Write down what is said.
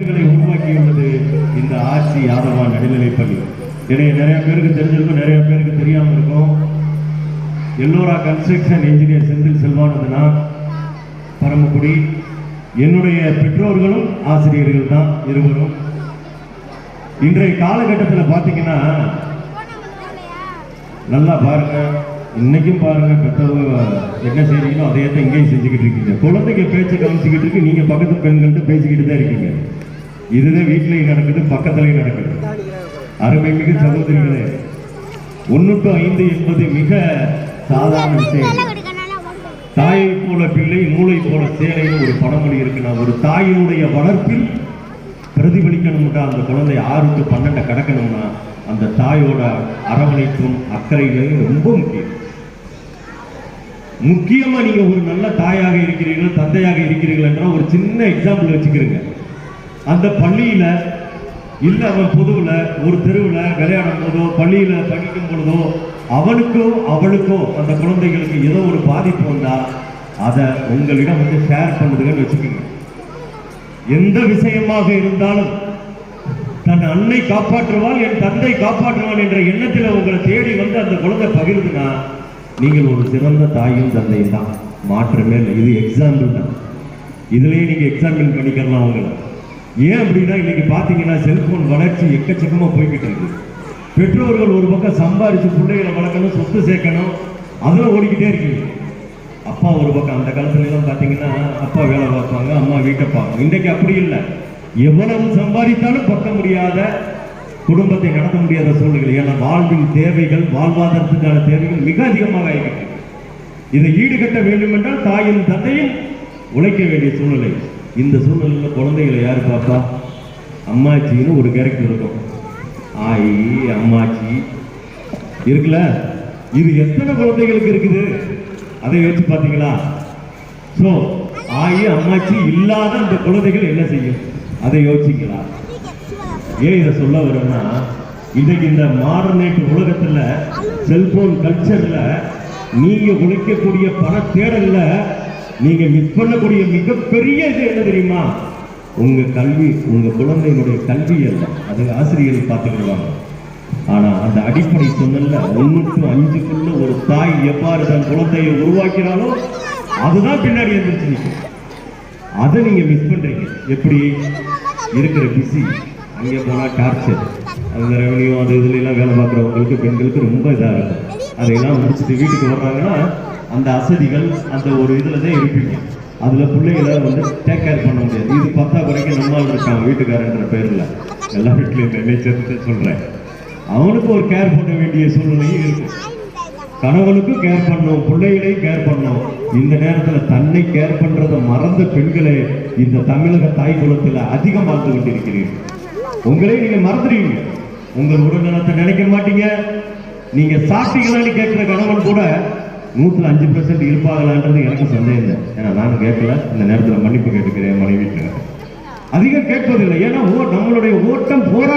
உருவாக்கியுள்ளது இந்த ஆட்சி யாதவா நடுநிலைப்பள்ளி. நிறைய பேருக்கு தெரிஞ்சிருக்கும், நிறைய பேருக்கு தெரியாம இருக்கும். எல்லோரா கன்ஸ்ட்ரக்ஷன் இன்ஜினியர் செந்தில் செல்வானதுனா பரமக்குடி. என்னுடைய பெற்றோர்களும் ஆசிரியர்கள் தான் இருவரும். இன்றைய காலகட்டத்தில் பார்த்தீங்கன்னா நல்லா பாருங்க, இன்னைக்கும் பாருங்க, பெற்றவங்க என்ன செய்றீங்களோ அதையத்தான் இங்கேயும் செஞ்சுக்கிட்டு இருக்கீங்க. குழந்தைங்க பேச்சு கவனிச்சுக்கிட்டு இருக்கு, நீங்க பக்கத்து பெண்கள்கிட்ட பேசிக்கிட்டு தான் இருக்கீங்க. இதுதான் வீட்டிலையும் நடக்குது, பக்கத்திலையும் நடக்குது. அருமைமிகு சகோதரிகளே, 1 to 5 என்பது மிக சாதாரண விஷயம். தாயை போல பிள்ளை, மூளை போல சேலைன்னு ஒரு பழமொழி இருக்குன்னா, ஒரு தாயினுடைய வளர்ப்பில் பிரதிபலிக்கணும்னா அந்த குழந்தை 6 to 12 கடக்கணும்னா அந்த தாயோட அரவணைப்பும் அக்கறைகளையும் ரொம்ப முக்கியம். முக்கியமா நீங்க ஒரு நல்ல தாயாக இருக்கிறீர்கள், தந்தையாக இருக்கிறீர்கள் என்ற ஒரு சின்ன எக்ஸாம்பிள் வச்சுக்கிறீங்க. அந்த பள்ளியில இல்ல அவன் பொதுவுல ஒரு தெருவுல விளையாடும் போதோ பள்ளியில படிக்கும் பொழுதோ அவனுக்கோ அவளுக்கோ அந்த குழந்தைகளுக்கு ஏதோ ஒரு பாதிப்பு வந்தா அதை உங்களிடம் வந்து ஷேர் பண்ணுதுன்னு வச்சுக்கோங்க. எந்த விஷயமாக இருந்தாலும் தன் அன்னை காப்பாற்றுவாள், என் தந்தை காப்பாற்றுவான் என்ற எண்ணத்தில் உங்களை தேடி வந்து அந்த குழந்தை பகிர்ந்துனா நீங்கள் ஒரு சிறந்த தாயும் தந்தையும் தான், மாற்றமே இல்லை. இது எக்ஸாம்பிள் தான். இதுலயே நீங்க எக்ஸாம்பிள் பண்ணிக்கலாம் அவங்களை. ஏன் அப்படின்னா இன்னைக்கு பாத்தீங்கன்னா செல்போன் வளர்ச்சி எக்கச்சக்கமா போய்கிட்டு இருக்கு. பெற்றோர்கள் ஒரு பக்கம் சம்பாரிச்சு பிள்ளைகளை வளர்க்கணும், சொத்து சேர்க்கணும், அதெல்லாம் ஓடிக்கிட்டே இருக்கீங்க. அப்பா ஒரு பக்கம், அந்த காலத்துல எல்லாம் பாத்தீங்கன்னா அப்பா வேலை பார்ப்பாங்க, அம்மா வீட்டை பார்ப்பாங்க. இன்றைக்கு அப்படி இல்லை. எவ்வளவு சம்பாதித்தாலும் பக்க முடியாத, குடும்பத்தை நடத்த முடியாத சூழ்நிலை. ஏன்னா வாழ்வின் தேவைகள், வாழ்வாதாரத்துக்கான தேவைகள் மிக அதிகமாக ஆகிவிட்டது. இதை ஈடுகட்ட வேண்டும் என்றால் தாயும் தந்தையும் உழைக்க வேண்டிய சூழ்நிலை. இந்த சூழ்நிலையில் குழந்தைகளை யாரு பார்த்தா அம்மாச்சின்னு ஒரு கேரக்டர் இருக்கும். ஆயி அம்மாச்சி இருக்குல்ல, இது எத்தனை குழந்தைகளுக்கு இருக்குது அதை வச்சு பார்த்தீங்களா? ஸோ ஆயி அம்மாச்சி இல்லாத அந்த குழந்தைகள் என்ன செய்யும் அதை யோசிங்களா? ஏன் இதை சொல்ல வரேன்னா, இன்றைக்கு இந்த மாடர்னேட் உலகத்துல செல்போன் கல்ச்சர்ல நீங்க உழைக்கக்கூடிய பண தேடல்ல நீங்க மிஸ் பண்ணக்கூடிய மிகப்பெரிய இது என்ன தெரியுமா? உங்க கல்வி, உங்க குழந்தையினுடைய கல்வி அல்ல, அது ஆசிரியர்கள் பார்த்துக்கிடுவாங்க. ஆனா அந்த அடிப்படை சொன்னல 1 to 5க்குள்ள ஒரு தாய் எவ்வாறு தன் குழந்தையை உருவாக்கினாலோ அதுதான் பின்னாடி எந்திரிச்சு நிற்கும். அதை நீங்க மிஸ் பண்றீங்க. எப்படி இருக்கிற பிஸி, அங்கே போனா டார்ச்சர், அந்த ரெவன்யூ அது இதுல எல்லாம் வேலை பார்க்குறவங்களுக்கு பெண்களுக்கு ரொம்ப இதாக இருக்கும். அதையெல்லாம் முடிச்சுட்டு வீட்டுக்கு வர்றாங்கன்னா அந்த அசதிகள் அந்த ஒரு இதுல தான் இருப்பீங்க. அதுல பிள்ளைகளை வந்து டேக் கேர் பண்ண முடியாது. இது 10 வரைக்கும் நம்மால் இருக்கான் வீட்டுக்காரன்ற பேர்ல, எல்லா வீட்லையும் நினைச்சது சொல்றேன். அவனுக்கு ஒரு கேர் பண்ண வேண்டிய சூழ்நிலையும் இருக்கு. கணவனுக்கும் கேர் பண்ணும், பிள்ளைகளையும் கேர் பண்ணும். இந்த நேரத்தில் தன்னை கேர் பண்றதை மறந்த பெண்களே இந்த தமிழக தாய் குலத்தில் அதிகம் வாழ்ந்து கொண்டிருக்கிறீர்கள். உங்களே நீங்க மறந்துடுவீங்க, உங்கள் உடல்நலத்தை நினைக்க மாட்டீங்க. நீங்க சாப்பிட்டீங்களான்னு கேட்கிற கணவன் கூட 105% இருப்பாங்களான்றது எனக்கு சந்தேகம் இல்லை. ஏன்னா நானும் கேட்கல. இந்த நேரத்தில் மன்னிப்பு கேட்டுக்கிறேன் மனைவி. அதிகம் கேட்பதில்லை. ஏன்னா நம்மளுடைய ஓட்டம் போரா